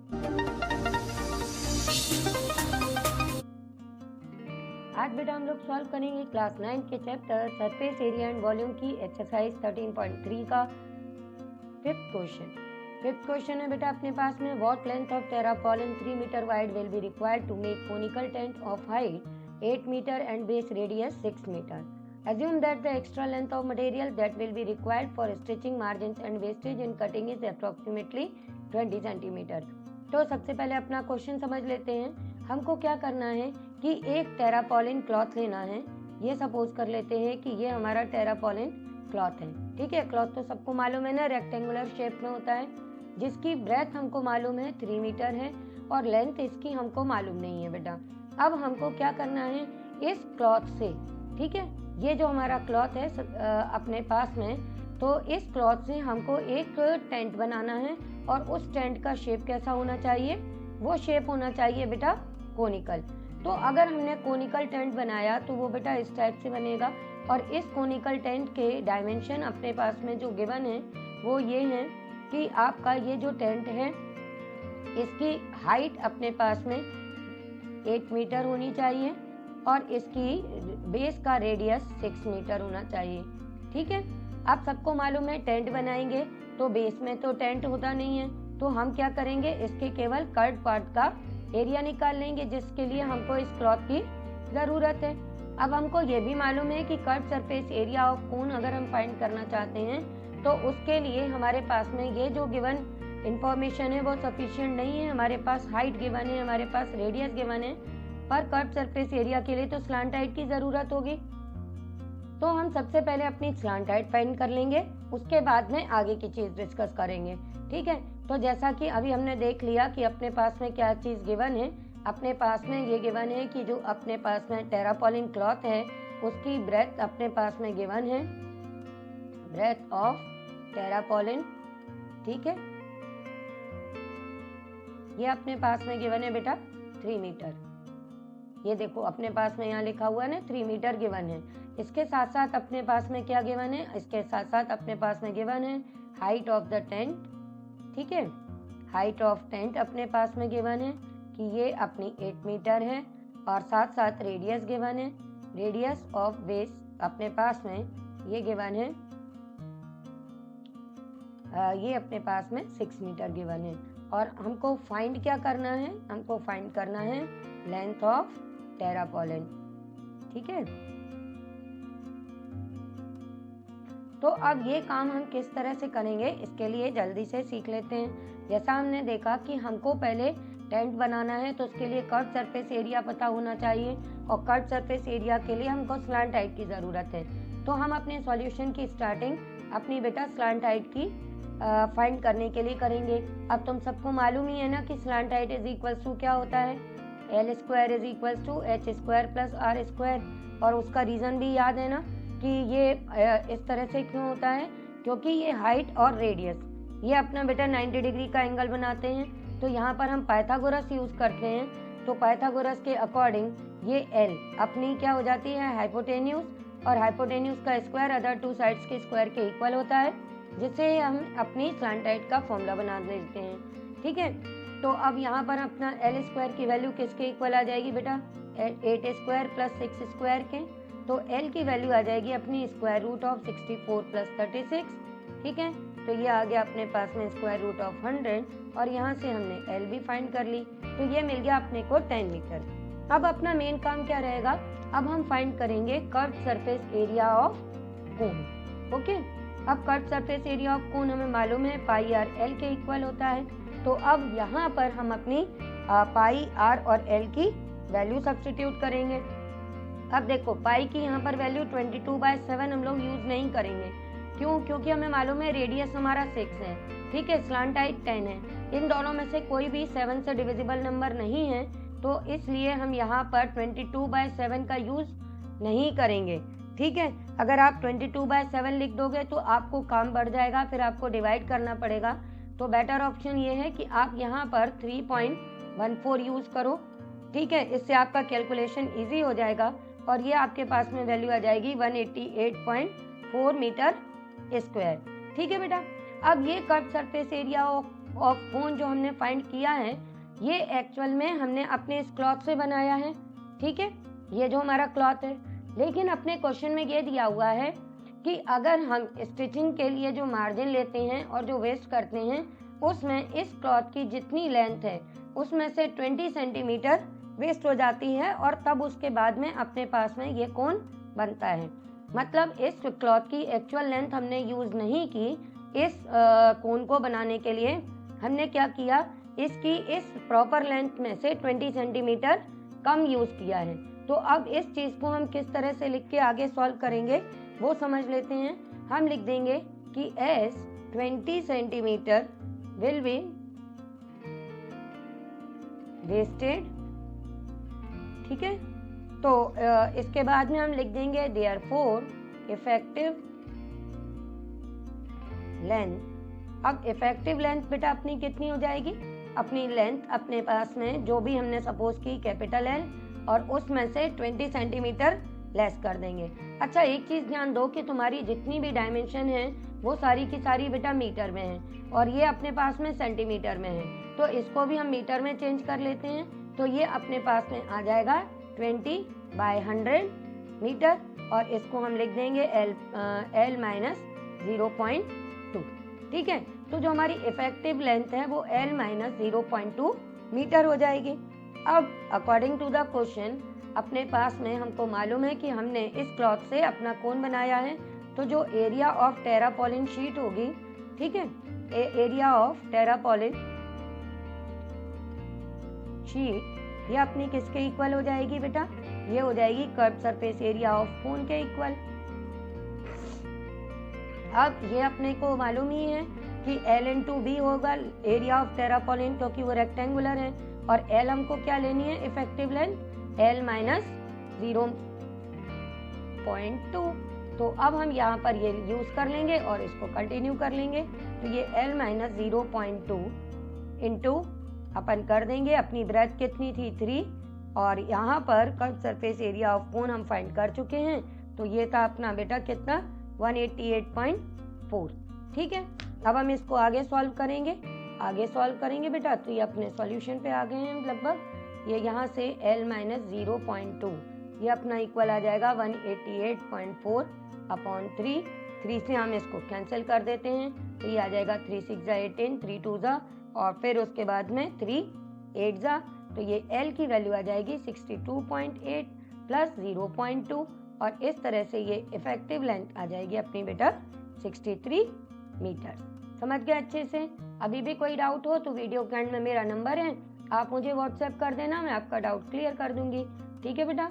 आज बेटा हम लोग सॉल्व करेंगे क्लास 9 के chapter surface area and volume की एक्सरसाइज 13.3 का फिफ्थ क्वेश्चन है बेटा अपने पास में what length of tarpaulin 3 metre wide will be required to make conical tent of height 8 metre and base radius 6 metre. Assume that the extra length of material that will be required for stitching margins and wastage in cutting is approximately 20 centimeter. तो सबसे पहले अपना question समझ लेते हैं. हमको क्या करना है कि एक टेरापोलिन क्लॉथ लेना है. ये सपोज कर लेते हैं कि ये हमारा टेरापोलिन क्लॉथ है. ठीक है, क्लॉथ तो सबको मालूम है ना, रेक्टेंगुलर शेप में होता है, जिसकी ब्रेथ हमको मालूम है 3 मीटर है और लेंथ इसकी हमको मालूम नहीं है बेटा. अब हमको क्या करना है इस क्लॉथ से, ठीक है, ये जो हमारा क्लॉथ है अपने पास में, तो इस क्लॉथ से हमको एक टेंट बनाना है और उस टेंट का शेप कैसा होना चाहिए, वो शेप होना चाहिए बेटा कोनिकल. तो अगर हमने कोनिकल टेंट बनाया तो वो बेटा इस टाइप से बनेगा और इस कोनिकल टेंट के डायमेंशन अपने पास में जो गिवन है वो ये है कि आपका ये जो टेंट है इसकी हाइट अपने पास में 8 मीटर होनी चाहिए और इसकी बेस का रेडियस 6 मीटर होना चाहिए. ठीक है, आप सबको मालूम है टेंट बनाएंगे तो बेस में तो टेंट होता नहीं है, तो हम क्या करेंगे इसके केवल कर्ड पार्ट का एरिया निकाल लेंगे, जिसके लिए हमको इस क्लॉथ की ज़रूरत है. अब हमको ये भी मालूम है कि कर्व सरफेस एरिया ऑफ कोन अगर हम फाइंड करना चाहते हैं तो उसके लिए हमारे पास में ये जो गिवन इंफॉर्मेशन है वो सफिशिएंट नहीं है. हमारे पास हाइट गिवन है, हमारे पास रेडियस गिवन है, पर कर्व सरफेस एरिया के लिए तो स्लांट हाइट की ज़रूरत होगी. तो हम सबसे पहले अपनी स्लांट हाइट फाइंड कर लेंगे, उसके बाद में आगे की चीज़ डिस्कस करेंगे. ठीक है, तो जैसा कि अभी हमने देख लिया कि अपने पास में क्या चीज़ गिवन है. अपने पास में ये गिवन है कि जो अपने पास में टेरापोलिन क्लॉथ है उसकी ब्रेथ अपने पास में गिवन है, ब्रेथ ऑफ टेरापोलिन. ठीक है, ये अपने पास में गिवन है बेटा 3 मीटर. ये देखो अपने पास में यहाँ लिखा हुआ है ना 3 मीटर गिवन है. इसके साथ साथ अपने पास में क्या गिवन है, इसके साथ साथ अपने पास में गिवन है हाइट ऑफ द टेंट. ठीक है, हाइट ऑफ टेंट अपने पास में गिवन है कि ये अपनी 8 मीटर है और साथ साथ रेडियस गिवन है. रेडियस ऑफ बेस अपने पास में ये गिवन है, ये अपने पास में 6 मीटर गिवन है. और हमको फाइंड क्या करना है, हमको फाइंड करना है लेंथ ऑफ टेरापोलिन. ठीक है, तो अब ये काम हम किस तरह से करेंगे इसके लिए जल्दी से सीख लेते हैं. जैसा हमने देखा कि हमको पहले टेंट बनाना है तो उसके लिए कर्व सरफेस एरिया पता होना चाहिए और कर्व सरफेस एरिया के लिए हमको स्लांट हाइट की ज़रूरत है. तो हम अपने सॉल्यूशन की स्टार्टिंग अपनी बेटा स्लांट हाइट की फाइंड करने के लिए करेंगे. अब तुम सबको मालूम ही है ना कि slant height is equals to क्या होता है, L square is equals to H square plus R square. और उसका रीज़न भी याद है ना कि ये इस तरह से क्यों होता है, क्योंकि ये हाइट और रेडियस ये अपना बेटा 90 डिग्री का एंगल बनाते हैं. तो यहाँ पर हम पाइथागोरस यूज़ करते हैं, तो पाइथागोरस के अकॉर्डिंग ये L अपनी क्या हो जाती है हाइपोटेन्यूज, और हाइपोटेन्यूज का स्क्वायर अदर टू साइड्स के स्क्वायर के इक्वल होता है, जिससे हम अपनी स्लांट हाइट का फॉर्मूला बना देते हैं. ठीक है, तो अब यहाँ पर अपना L स्क्वायर की वैल्यू किसके इक्वल आ जाएगी बेटा 8 स्क्वायर प्लस 6 स्क्वायर के. तो L की वैल्यू आ जाएगी अपनी स्क्वायर रूट ऑफ 64 प्लस 36. ठीक है, तो ये आ गया अपने पास में स्क्वायर रूट ऑफ 100 और यहाँ से हमने L भी फाइंड कर ली, तो ये मिल गया अपने को 10 मीटर. अब अपना मेन काम क्या रहेगा, अब हम फाइंड करेंगे curve surface area of cone. Okay, अब curve surface area of cone हमें मालूम है पाई आर एल के इक्वल होता है. तो अब यहाँ पर हम अपनी पाई आर और एल की वैल्यू सब्स्टिट्यूट करेंगे. अब देखो पाई की यहाँ पर वैल्यू 22/7 हम लोग यूज़ नहीं करेंगे. क्यों, क्योंकि हमें मालूम है रेडियस हमारा 6 है. ठीक है, स्लांट हाइट 10 है. इन दोनों में से कोई भी 7 से डिविजिबल नंबर नहीं है, तो इसलिए हम यहाँ पर 22/7 का यूज़ नहीं करेंगे. ठीक है, अगर आप 22/7 लिख दोगे तो आपको काम बढ़ जाएगा, फिर आपको डिवाइड करना पड़ेगा. तो बेटर ऑप्शन ये है कि आप यहाँ पर 3.14 यूज़ करो. ठीक है, इससे आपका कैलकुलेशन इजी हो जाएगा और ये आपके पास में वैल्यू आ जाएगी 188.4 मीटर स्क्वायर. ठीक है बेटा, अब ये curve surface area of of phone जो हमने फाइंड किया है ये एक्चुअल में हमने अपने इस क्लॉथ से बनाया है, ठीक है, ये जो हमारा क्लॉथ है। लेकिन अपने क्वेश्चन में ये दिया हुआ है कि अगर हम स्टिचिंग के लिए जो मार्जिन लेते हैं और जो वेस्ट करते हैं उसमें इस क्लॉथ की जितनी लेंथ है उसमें से 20 सेंटीमीटर वेस्ट हो जाती है और तब उसके बाद में अपने पास में ये कोन बनता है। मतलब इस क्लॉथ की एक्चुअल लेंथ हमने यूज नहीं की, इस कोन को बनाने के लिए हमने क्या किया, इसकी इस प्रॉपर लेंथ में से 20 सेंटीमीटर कम यूज किया है। तो अब इस चीज को हम किस तरह से लिख के आगे सॉल्व करेंगे वो समझ लेते हैं। हम लिख देंगे कि as 20 centimetre will be wasted, ठीक है। तो इसके बाद में हम लिख देंगे देयरफॉर इफेक्टिव लेंथ। अब इफेक्टिव लेंथ बेटा अपनी कितनी हो जाएगी, अपनी लेंथ अपने पास में जो भी हमने सपोज की कैपिटल एल और उसमें से 20 सेंटीमीटर लेस कर देंगे। अच्छा एक चीज ध्यान दो कि तुम्हारी जितनी भी डायमेंशन है वो सारी की सारी बेटा मीटर में है और ये अपने पास में सेंटीमीटर में है, तो इसको भी हम मीटर में चेंज कर लेते हैं। तो ये अपने पास में आ जाएगा 20/100 मीटर और इसको हम लिख देंगे L माइनस 0.2, ठीक है। तो जो हमारी इफेक्टिव लेंथ है वो L माइनस 0.2 मीटर हो जाएगी। अब अकॉर्डिंग टू द क्वेश्चन अपने पास में हमको मालूम है कि हमने इस क्लॉथ से अपना कोन बनाया है, तो जो एरिया ऑफ टेरापॉलिन शीट होगी, ठीक है, एरिया ऑफ टेरापॉलिन शीट ये अपनी किसके इक्वल हो जाएगी बेटा, ये हो जाएगी कर्व सरफेस एरिया ऑफ कोन के इक्वल। अब ये अपने को मालूम ही है कि L इंटू बी होगा एरिया ऑफ टेरापॉलिन, क्योंकि वो रेक्टेंगुलर है, और L हमको क्या लेनी है, इफेक्टिव लेंथ L माइनस 0.2। तो अब हम यहाँ पर ये यूज कर लेंगे और इसको कंटिन्यू कर लेंगे। तो ये L माइनस 0.2 इंटू अपन कर देंगे, अपनी ब्रेथ कितनी थी 3, और यहाँ पर कर्व सरफेस एरिया ऑफ कोन हम फाइंड कर चुके हैं, तो ये था अपना बेटा कितना 188.4, ठीक है। अब हम इसको आगे सॉल्व करेंगे बेटा, तो ये अपने सॉल्यूशन पे आ गए हैं लगभग। ये यहाँ से L माइनस 0.2 ये अपना इक्वल आ जाएगा 188.4/3। 3 से हम इसको कैंसिल कर देते हैं, तो ये आ जाएगा 3 6 18, 3 2 और फिर उसके बाद में 3 8 तो ये L की वैल्यू आ जाएगी 62.8 प्लस 0.2 और इस तरह से ये इफेक्टिव लेंथ आ जाएगी अपनी बेटा 63 मीटर। समझ गए अच्छे से। अभी भी कोई डाउट हो तो वीडियो के एंड में मेरा नंबर है, आप मुझे व्हाट्सएप कर देना, मैं आपका डाउट क्लियर कर दूंगी, ठीक है बेटा।